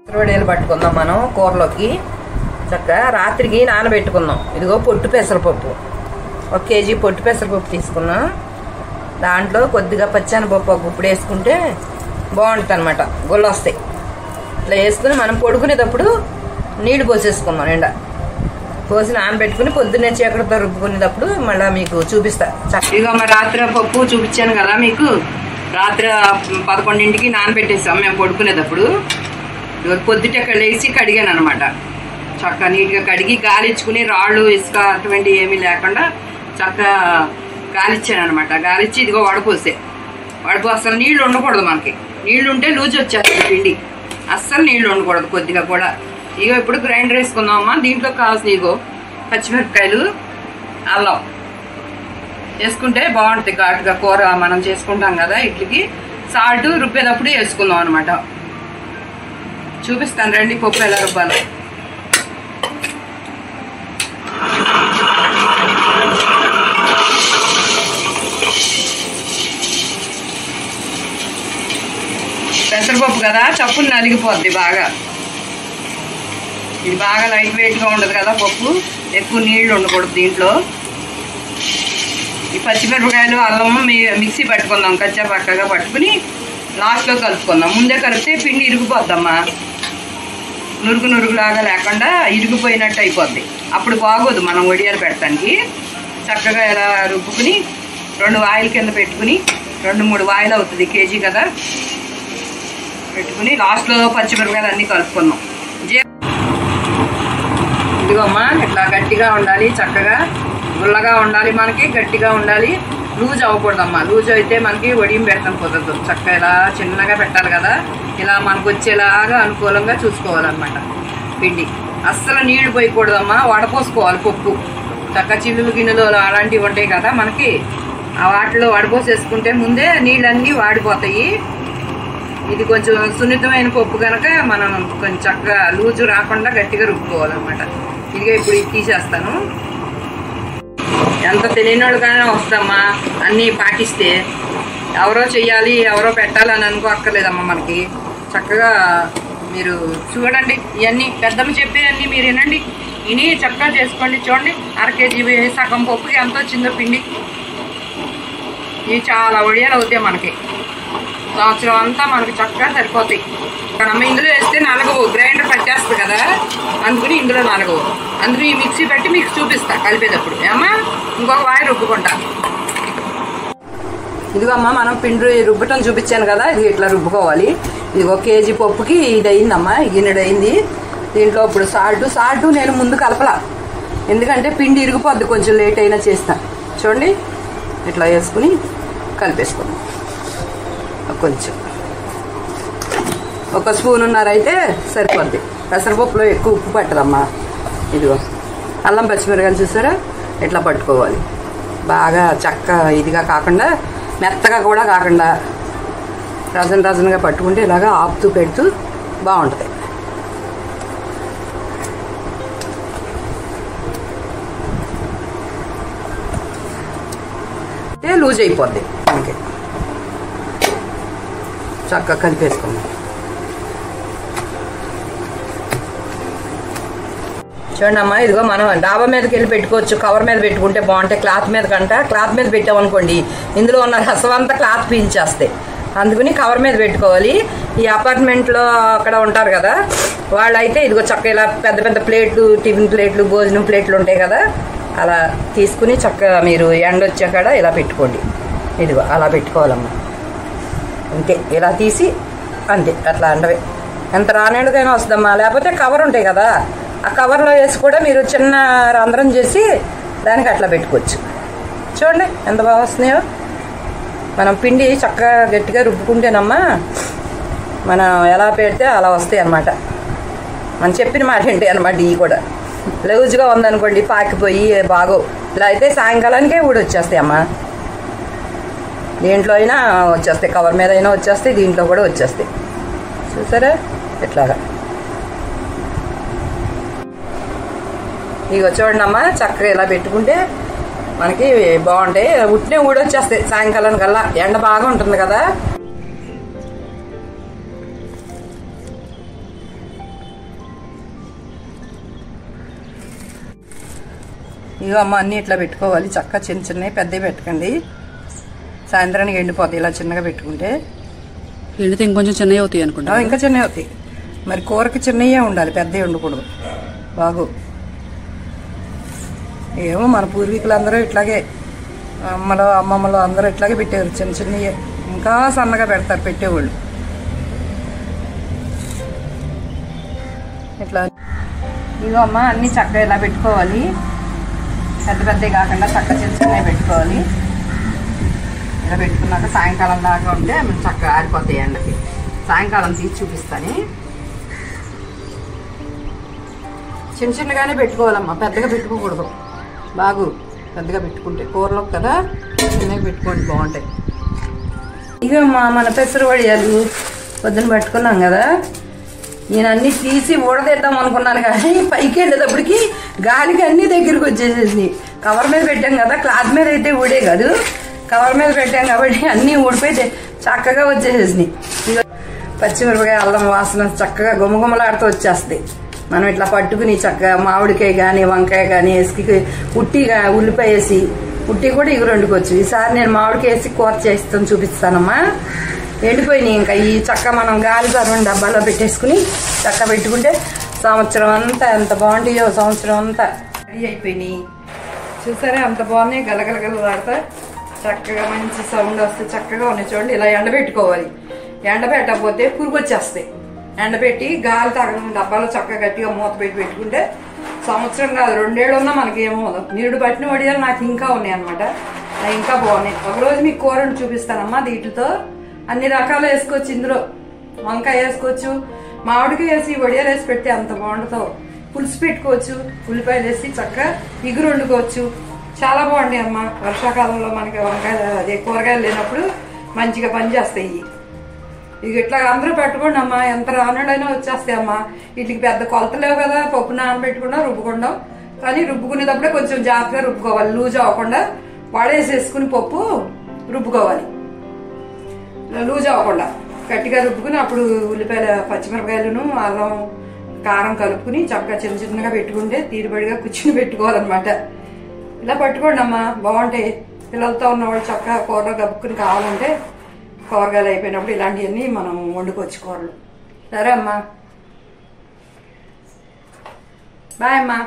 వడియాలు పట్టుకుందాం మనం కూరలోకి. చక్కగా రాత్రికి నానబెట్టుకుందాం. ఇదిగో పొట్టు పెసరపప్పు 1 కేజీ పొట్టు పెసరపప్పు తీసుకున్నాం. దాంట్లో కొద్దిగా పచ్చెనపప్పు ఇప్పుడు వేసుకుంటే బాగుంటుంది అనమాట, గుళ్ళు వస్తాయి. ఇట్లా వేసుకుని మనం పొడుకునేటప్పుడు నీళ్లు పోసేసుకుందాం. నిండా పోసి నానబెట్టుకుని పొద్దున్నే చీకటితో రుబ్బుకునేటప్పుడు మళ్ళీ మీకు చూపిస్తా. చక్కగా మరి రాత్రి పప్పు చూపించాను కదా మీకు. రాత్రి 11ంటికి నానబెట్టేసాం మేము పడుకునేటప్పుడు. పొద్దుట లేచి కడిగాను అనమాట. చక్కగా నీట్గా కడిగి గాలిచ్చుకుని రాళ్ళు ఇసుక అటువంటివి ఏమీ లేకుండా చక్కగా గాలిచ్చాను అనమాట. గాలిచ్చి ఇదిగో వడపోసే అసలు నీళ్లు ఉండకూడదు మనకి. నీళ్లు ఉంటే లూజ్ వచ్చేస్తుంది పిండి. అస్సలు నీళ్లు ఉండకూడదు కొద్దిగా కూడా. ఇగో ఇప్పుడు గ్రైండర్ వేసుకుందామమ్మా. దీంట్లో కావాల్సిన ఇగో పచ్చిమిరపకాయలు, అల్లం వేసుకుంటే బాగుంటుంది ఘాటుగా. కూర మనం చేసుకుంటాం కదా ఇడ్లీకి. సాల్ట్ రుబ్బేటప్పుడు వేసుకుందాం అనమాట. చూపిస్తాను రండి పప్పు ఎలా రుబ్బాలో. పెసరపప్పు కదా చప్పులు నలిగిపోద్ది బాగా. ఇది బాగా లైట్ వెయిట్గా ఉండదు కదా పప్పు, ఎక్కువ నీళ్లు ఉండకూడదు దీంట్లో. ఈ పచ్చిమిరపకాయలు అల్లము మిక్సీ పట్టుకుందాం. కచ్చా పక్కగా పట్టుకుని లాస్ట్లో కలుపుకుందాం. ముందే కలిపితే పిండి ఇరిగిపోద్దమ్మా. నురుగులాగా లేకుండా ఇరిగిపోయినట్టు అయిపోద్ది. అప్పుడు బాగోదు మనం వడియాలు పెడతానికి. చక్కగా ఇలా రుబ్బుకుని 2 వాయిల కింద పెట్టుకుని 2-3 వాయిలు అవుతుంది, కేజీ కదా, పెట్టుకుని లాస్ట్లో పచ్చిమిరపకాయలు అన్నీ కలుపుకుందాం. ఇదిగోమ్మా ఇట్లా గట్టిగా ఉండాలి, చక్కగా గుల్లగా ఉండాలి మనకి, గట్టిగా ఉండాలి. లూజ్ అవ్వకూడదమ్మా. లూజ్ అయితే మనకి వడియం పెడతాం కుదరదు. చక్కగా ఇలా చిన్నగా పెట్టాలి కదా. ఇలా మనకు వచ్చేలాగా అనుకూలంగా చూసుకోవాలన్నమాట పిండి. అస్సలు నీళ్లు పోయకూడదమ్మా. వడపోసుకోవాలి పప్పు. చక్కగా చిల్లులు గిన్నెలు అలాంటివి ఉంటాయి కదా మనకి, ఆ వాటిలో వడపోసేసుకుంటే ముందే నీళ్ళన్నీ వాడిపోతాయి. ఇది కొంచెం సున్నితమైన పప్పు కనుక మనం కొంచెం చక్కగా లూజు రాకుండా గట్టిగా రుబ్బుకోవాలన్నమాట. ఇదిగా ఇప్పుడు ఇది తీసేస్తాను. ఎంత తెలియని వాళ్ళకైనా వస్తామా అన్నీ పాటిస్తే. ఎవరో చెయ్యాలి ఎవరో పెట్టాలని అనుకోక్కర్లేదమ్మా మనకి. చక్కగా మీరు చూడండి, ఇవన్నీ పెద్దలు చెప్పే అన్నీ మీరు వినండి, విని చక్కగా చేసుకోండి. చూడండి 1/2 కేజీ సగం పప్పుకి ఎంత వచ్చిందో పిండి. ఇవి చాలా వడియాలు అవుతాయి మనకి. సంవత్సరం అంతా మనకి చక్కగా సరిపోతాయి. అమ్మ ఇందులో వేస్తే నలగవు, గ్రైండర్ పట్టేస్తుంది కదా, అందుకని ఇందులో నలగవు. అందుకని ఈ మిక్సీ పెట్టి మీకు చూపిస్తా కలిపేటప్పుడు. అమ్మా ఇంకొక వాయి రుబ్బుకుంటా. ఇదిగో అమ్మ మనం పిండి రుబ్బటం చూపించాను కదా, ఇది ఇట్లా రుబ్బుకోవాలి. ఇది 1 కేజీ పప్పుకి ఇది అయిందమ్మా, గిన్నెడు అయింది. దీంట్లో ఇప్పుడు సాల్ట్ నేను ముందు కలపలా, ఎందుకంటే పిండి ఇరిగిపోద్ది కొంచెం లేట్ అయినా చేస్తా. చూడండి ఇట్లా వేసుకుని కలిపేసుకుందాం. కొంచెం 1 స్పూన్ అయితే సరిపోద్ది. పెసరపప్పులో ఎక్కువ ఉప్పు పట్టదమ్మా. ఇదిగో అల్లం పచ్చిమిరకాయలు చూసారా ఇట్లా పట్టుకోవాలి. బాగా చక్క ఇదిగా కాకుండా మెత్తగా కూడా కాకుండా రజనగా పట్టుకుంటే ఇలాగా ఆపుతూ పెడుతూ బాగుంటుంది. లూజ్ అయిపోద్ది మనకి. చక్కగా కలిపేసుకుందాం. చూడండి అమ్మా, ఇదిగో మనం డాబా మీదకి వెళ్ళి పెట్టుకోవచ్చు. కవర్ మీద పెట్టుకుంటే బాగుంటాయి. క్లాత్ మీద కంట క్లాత్ మీద పెట్టామనుకోండి ఇందులో ఉన్న రసం అంతా క్లాత్ పీల్చేస్తాయి. అందుకని కవర్ మీద పెట్టుకోవాలి. ఈ అపార్ట్మెంట్లో అక్కడ ఉంటారు కదా వాళ్ళైతే ఇదిగో చక్క ఇలా పెద్ద ప్లేట్లు, టిఫిన్ ప్లేట్లు, భోజనం ప్లేట్లు ఉంటాయి కదా, అలా తీసుకుని చక్కగా మీరు ఎండ వచ్చాక ఇలా పెట్టుకోండి. ఇదిగో అలా పెట్టుకోవాలమ్మా. అంతే, ఇలా తీసి అంతే అట్లా అండవే. ఎంత రానేడుకైనా వస్తుందమ్మా. లేకపోతే కవర్ ఉంటాయి కదా, ఆ కవర్లో వేసి కూడా మీరు చిన్న రంధ్రం చేసి దానికి అట్లా పెట్టుకోవచ్చు. చూడండి ఎంత బాగా వస్తున్నాయో. మనం పిండి చక్కగా గట్టిగా రుబ్బుకుంటేనమ్మా మనం ఎలా పెడితే అలా వస్తాయి అన్నమాట. మనం చెప్పిన మాట ఏంటి అనమాట. ఇవి కూడా లూజ్గా ఉందనుకోండి పాకిపోయి బాగోవు. ఇలా అయితే సాయంకాలానికే కూడా వచ్చేస్తాయి అమ్మా. దేంట్లో అయినా వచ్చేస్తాయి, కవర్ మీద అయినా వచ్చేస్తాయి, దీంట్లో కూడా వచ్చేస్తాయి. చూసారా ఇట్లాగా. ఇక చూడండి అమ్మా చక్కగా ఇలా పెట్టుకుంటే మనకి బాగుంటాయి. ఉట్టినే కూడా వచ్చేస్తాయి సాయంకాలం కల్లా. ఎండ బాగా ఉంటుంది కదా. ఇగో అమ్మ అన్నీ ఇట్లా పెట్టుకోవాలి. చక్కగా చిన్న చిన్నవి, పెద్దవి పెట్టకండి. సాయంత్రానికి ఎండిపోతాయి ఇలా చిన్నగా పెట్టుకుంటే. ఎండితే ఇంకొంచెం చిన్నవి అవుతాయి అనుకుంటా. ఇంకా చిన్నవి అవుతాయి. మరి కూరకి చిన్నవే ఉండాలి, పెద్దవి ఉండకూడదు. బాగు ఏమో మన పూర్వీకులందరూ ఇట్లాగే, అమ్మమ్మలు అందరూ ఇట్లాగే పెట్టేవారు. చిన్న చిన్నవి ఇంకా సన్నగా పెడతారు పెట్టేవాళ్ళు. ఇట్లా ఇగో అమ్మ అన్నీ చక్కగా ఇలా పెట్టుకోవాలి. పెద్ద పెద్దవి కాకుండా చక్కగా చిన్న చిన్నవి పెట్టుకోవాలి. ఇలా పెట్టుకున్నాక సాయంకాలం దాకా ఉంటే చక్కగా ఆరిపోతాయి ఎండకి. సాయంకాలం తీసి చూపిస్తాను. చిన్న చిన్నగానే పెట్టుకోవాలమ్మా, పెద్దగా పెట్టుకోకూడదు. బాగు పెద్దగా పెట్టుకుంటే కూరలో కదా, చిన్నగా పెట్టుకోండి బాగుంటాయి. ఇవమ్మా మన పెసరు వడియాలు పొద్దున పట్టుకున్నాం కదా. నేను అన్నీ తీసి ఊడదేద్దాం అనుకున్నాను కానీ పైకి వెళ్ళేటప్పటికి గాలికి అన్నీ దగ్గరికి వచ్చేసేసి కవర్ మీద పెట్టాం కదా. క్లాత్ మీద అయితే ఊడే కాదు, కవర్ మీద పెట్టాం కాబట్టి అన్నీ ఊడిపోయి చక్కగా వచ్చేసేసినాయి. పచ్చిమిరపకాయ అల్లం వాసన చక్కగా గుమగుమలాడుతూ వచ్చేస్తాయి. మనం ఇట్లా పట్టుకుని చక్కగా మామిడికాయ కానీ వంకాయ కానీ వేసి ఉట్టిగా ఉల్లిపాయ వేసి ఉట్టి కూడా ఇవి వండుకోవచ్చు. ఈసారి నేను మామిడికాయ వేసి కూర చేస్తాను, చూపిస్తానమ్మా. ఎండిపోయినాయి ఇంకా ఈ చక్క మనం గాలి తరుణ్ డబ్బాలో పెట్టేసుకుని చక్క పెట్టుకుంటే సంవత్సరం అంతా ఎంత బాగుంటాయో. సంవత్సరం అంతా రెడీ అయిపోయినాయి చూసారా, అంత బాగున్నాయి. గలగలగలలాడతా చక్కగా మంచి సౌండ్ వస్తే చక్కగా ఉన్నాయి. చూడండి ఇలా ఎండబెట్టుకోవాలి. ఎండబెట్టకపోతే పురుగు వచ్చేస్తాయి. ఎండబెట్టి గాలి తగలని డబ్బాలో చక్కగా గట్టిగా మూత పెట్టి పెట్టుకుంటే సంవత్సరం కాదు 2 ఏళ్ళు ఉన్నా మనకి ఏమో. నీడు పట్టిన వడియాలు నాకు ఇంకా ఉన్నాయి అనమాట, ఇంకా బాగున్నాయి. ఒకరోజు మీకు కూరని చూపిస్తానమ్మా. వీటితో అన్ని రకాలు వేసుకోవచ్చు. ఇందులో వంకాయ వేసుకోవచ్చు, మామిడికాయ వేసి వడియాలు వేసి పెడితే అంత బాగుంటుందో. పులుసు పెట్టుకోవచ్చు, ఉల్లిపాయలు వేసి చక్కగా ఇగురు వండుకోవచ్చు. చాలా బాగుంటాయి అమ్మ. వర్షాకాలంలో మనకి వంకాయ అదే కూరగాయలు లేనప్పుడు మంచిగా పనిచేస్తాయి. ఇక ఇట్లా అందరూ పెట్టుకోండి అమ్మా, ఎంత రానుడైనా వచ్చేస్తాయి అమ్మా. వీటికి పెద్ద కొలతలేవు కదా, పప్పు నానబెట్టుకున్నా రుబ్బుకుంటాం. కానీ రుబ్బుకునేటప్పుడే కొంచెం జాగ్రత్తగా రుబ్బుకోవాలి, లూజ్ అవ్వకుండా. వడేసేసుకుని పప్పు రుబ్బుకోవాలి, లూజ్ అవ్వకుండా గట్టిగా రుబ్బుకుని అప్పుడు ఉల్లిపాయల పచ్చిమిరపకాయలను అల్లం కారం కలుపుకుని చక్కగా చిన్న చిన్నగా పెట్టుకుంటే తీరుబడిగా కూర్చుని పెట్టుకోవాలన్నమాట. ఇలా పట్టుకోండి అమ్మా, బాగుంటాయి. పిల్లలతో ఉన్నవాళ్ళు చక్కగా కూరలో కలుపుకుని కావాలంటే కూరగాయలు అయిపోయినప్పుడు ఇలాంటివన్నీ మనం వండుకోవచ్చు కూరలు. సరే అమ్మా, బాయ్ అమ్మా.